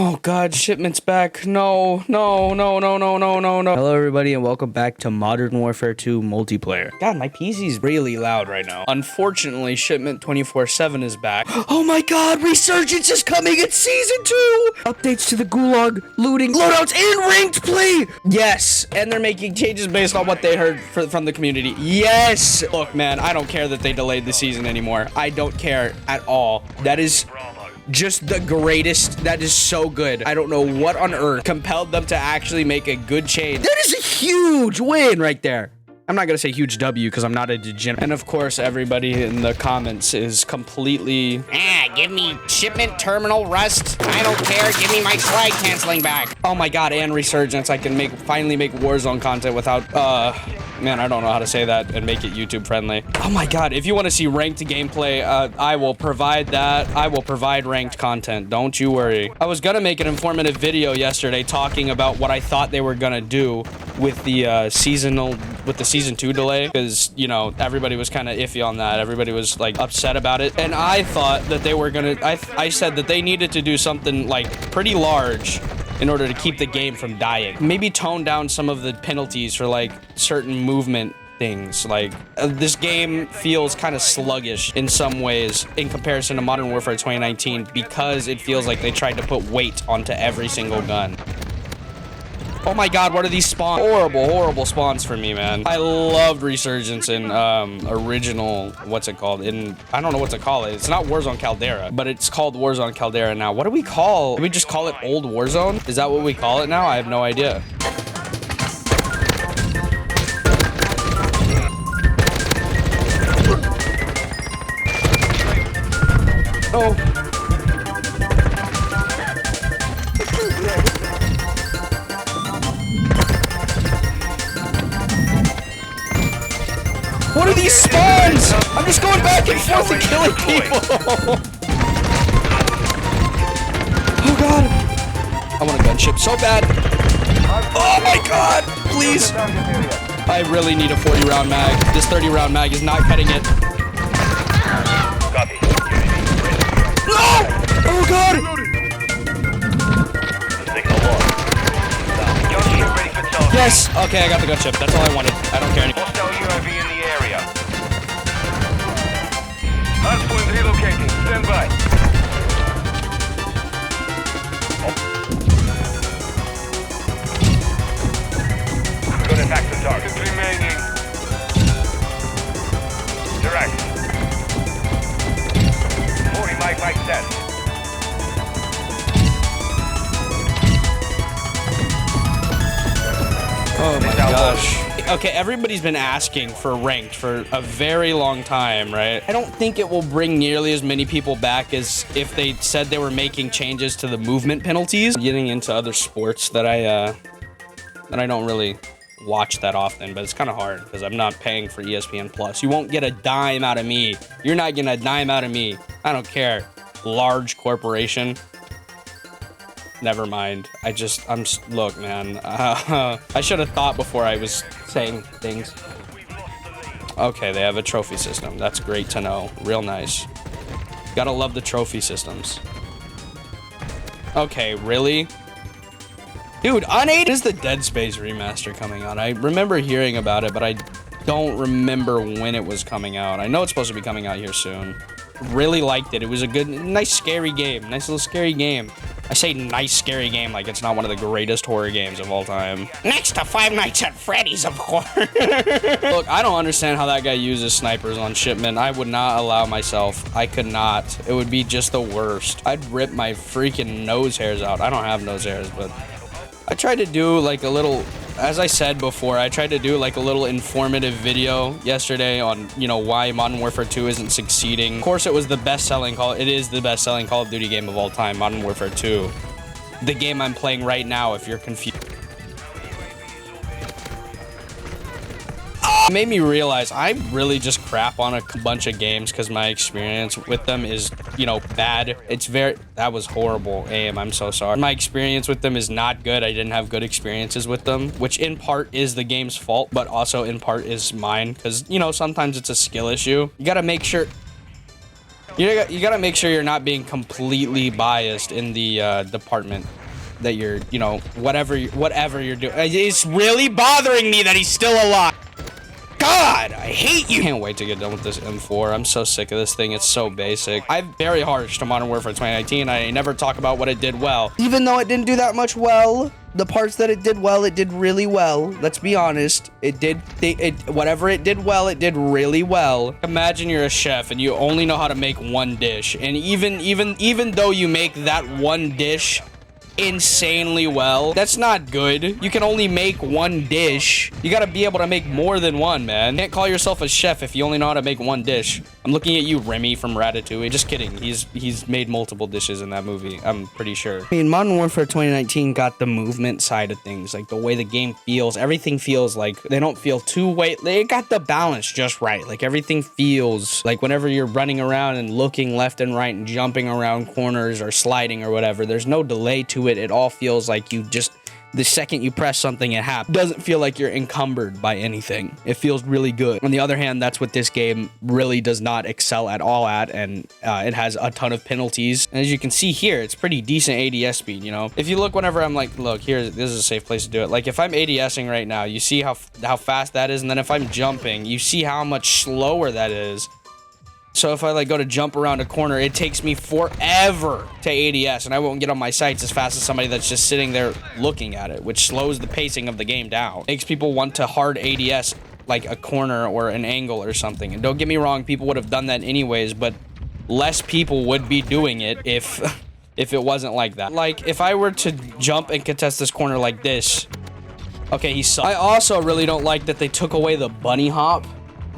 Oh god, shipment's back. No. Hello everybody and welcome back to Modern Warfare 2 multiplayer. God, my PC's really loud right now. Unfortunately, shipment 24/7 is back. Oh my god, Resurgence is coming. It's season 2. Updates to the gulag, looting, loadouts, and ranked play. Yes, and they're making changes based on what they heard from the community. Yes. Look, man, I don't care that they delayed the season anymore. I don't care at all. That is just the greatest. That is so good. I don't know what on earth compelled them to actually make a good change. That is a huge win right there. I'm not gonna say huge W because I'm not a degenerate. And of course, everybody in the comments is completely, give me shipment terminal rust. I don't care. Give me my slide canceling back. Oh my god, and Resurgence. I can finally make Warzone content without, man, I don't know how to say that and make it YouTube friendly. Oh my god, if you want to see ranked gameplay, I will provide that. I will provide ranked content. Don't you worry. I was gonna make an informative video yesterday talking about what I thought they were gonna do with the season 2 delay, because, you know, everybody was kind of iffy on that. Everybody was like upset about it, and I thought that they were gonna, I said that they needed to do something like pretty large in order to keep the game from dying. Maybe tone down some of the penalties for like certain movement things. Like this game feels kind of sluggish in some ways in comparison to Modern Warfare 2019 because it feels like they tried to put weight onto every single gun. Oh my god, what are these spawns? Horrible spawns for me, man. I loved Resurgence in original, what's it called? I don't know what to call it. It's not Warzone Caldera, but it's called Warzone Caldera now. What do we call? Do we just call it Old Warzone? Is that what we call it now? I have no idea. Oh. What are these spawns? I'm just going back and forth and killing people. Oh god. I want a gunship so bad. Oh my god, please. I really need a 40 round mag. This 30 round mag is not cutting it. No! Oh god. Yes. Okay, I got the gunship. That's all I wanted. I don't care anymore. Hardpoint relocating. Stand by. Good attack the target. Remaining. Direct. 40 mic set. Oh my gosh. Okay, everybody's been asking for ranked for a very long time, right? I don't think it will bring nearly as many people back as if they said they were making changes to the movement penalties. Getting into other sports that I don't really watch that often, but it's kind of hard because I'm not paying for ESPN Plus. You won't get a dime out of me. You're not getting a dime out of me. I don't care. Large corporation. Never mind. Look, man. I should have thought before I was saying things. Okay, they have a trophy system. That's great to know. Real nice. Gotta love the trophy systems. Okay, really? Dude, unaided is the Dead Space remaster coming out. I remember hearing about it, but I don't remember when it was coming out. I know it's supposed to be coming out here soon. Really liked it. It was a good, nice, scary game. Nice little scary game. I say nice, scary game like it's not one of the greatest horror games of all time. Next to Five Nights at Freddy's, of course. Look, I don't understand how that guy uses snipers on shipment. I would not allow myself. I could not. It would be just the worst. I'd rip my freaking nose hairs out. I don't have nose hairs, but I tried to do like a little, as I said before, I tried to do like a little informative video yesterday on, you know, why Modern Warfare 2 isn't succeeding. Of course, it is the best-selling Call of Duty game of all time, Modern Warfare 2. The game I'm playing right now, if you're confused. It made me realize I really just crap on a bunch of games because my experience with them is, you know, bad. That was horrible aim. I'm so sorry. My experience with them is not good. I didn't have good experiences with them, which in part is the game's fault, but also in part is mine because, you know, sometimes it's a skill issue. You got to make sure. You gotta make sure you're not being completely biased in the department that you're, you know, whatever you're doing. It's really bothering me that he's still alive. God, I hate you. Can't wait to get done with this M4. I'm so sick of this thing. It's so basic. I'm very harsh to Modern Warfare 2019. I never talk about what it did well. Even though it didn't do that much well, the parts that it did well, it did really well. Let's be honest. Whatever it did well, it did really well. Imagine you're a chef and you only know how to make one dish. And even though you make that one dish insanely well, that's not good. You can only make one dish. You gotta be able to make more than one, man. You can't call yourself a chef if you only know how to make one dish. I'm looking at you, Remy from Ratatouille. Just kidding. He's made multiple dishes in that movie, I'm pretty sure. I mean, Modern Warfare 2019 got the movement side of things, like the way the game feels. Everything feels like they don't feel too weight. They got the balance just right. Like everything feels like whenever you're running around and looking left and right and jumping around corners or sliding or whatever, there's no delay to it. It all feels like you just, the second you press something, it happens. Doesn't feel like you're encumbered by anything. It feels really good. On the other hand, that's what this game really does not excel at all at, and it has a ton of penalties. And as you can see here, it's pretty decent ADS speed, you know? If you look whenever I'm like, look, here, this is a safe place to do it. Like if I'm ADSing right now, you see how fast that is, and then if I'm jumping, you see how much slower that is. So if I like go to jump around a corner, it takes me forever to ADS, and I won't get on my sights as fast as somebody that's just sitting there looking at it, which slows the pacing of the game down. Makes people want to hard ADS like a corner or an angle or something. And don't get me wrong, people would have done that anyways, but less people would be doing it if it wasn't like that. Like if I were to jump and contest this corner like this, okay, he sucked. I also really don't like that they took away the bunny hop.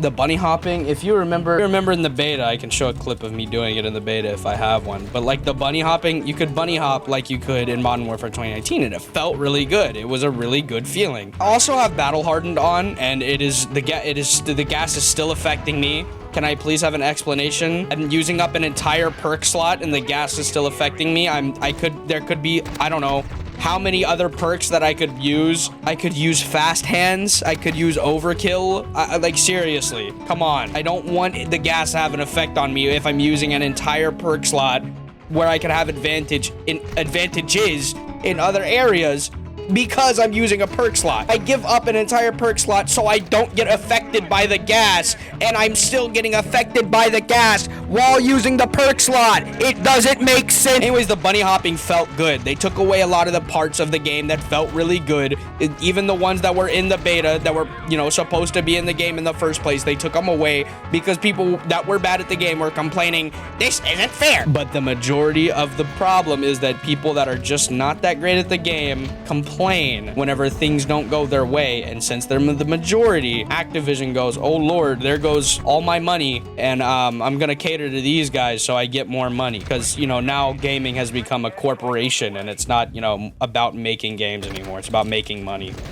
The bunny hopping, if you remember in the beta, I can show a clip of me doing it in the beta if I have one, but like the bunny hopping, you could bunny hop like you could in Modern Warfare 2019, and it felt really good. It was a really good feeling. I also have battle hardened on, and the gas is still affecting me. Can I please have an explanation? I'm using up an entire perk slot and the gas is still affecting me. There could be, I don't know how many other perks that I could use. I could use fast hands. I could use overkill. Like seriously, come on. I don't want the gas to have an effect on me if I'm using an entire perk slot where I could have advantages in other areas because I'm using a perk slot. I give up an entire perk slot so I don't get affected by the gas, and I'm still getting affected by the gas while using the perk slot. It doesn't make sense. Anyways, the bunny hopping felt good. They took away a lot of the parts of the game that felt really good. Even the ones that were in the beta that were, you know, supposed to be in the game in the first place, they took them away because people that were bad at the game were complaining, this isn't fair. But the majority of the problem is that people that are just not that great at the game complain whenever things don't go their way, and since they're the majority, Activision goes, oh lord, there goes all my money, and I'm gonna cater to these guys so I get more money, because, you know, now gaming has become a corporation and it's not, you know, about making games anymore. It's about making money.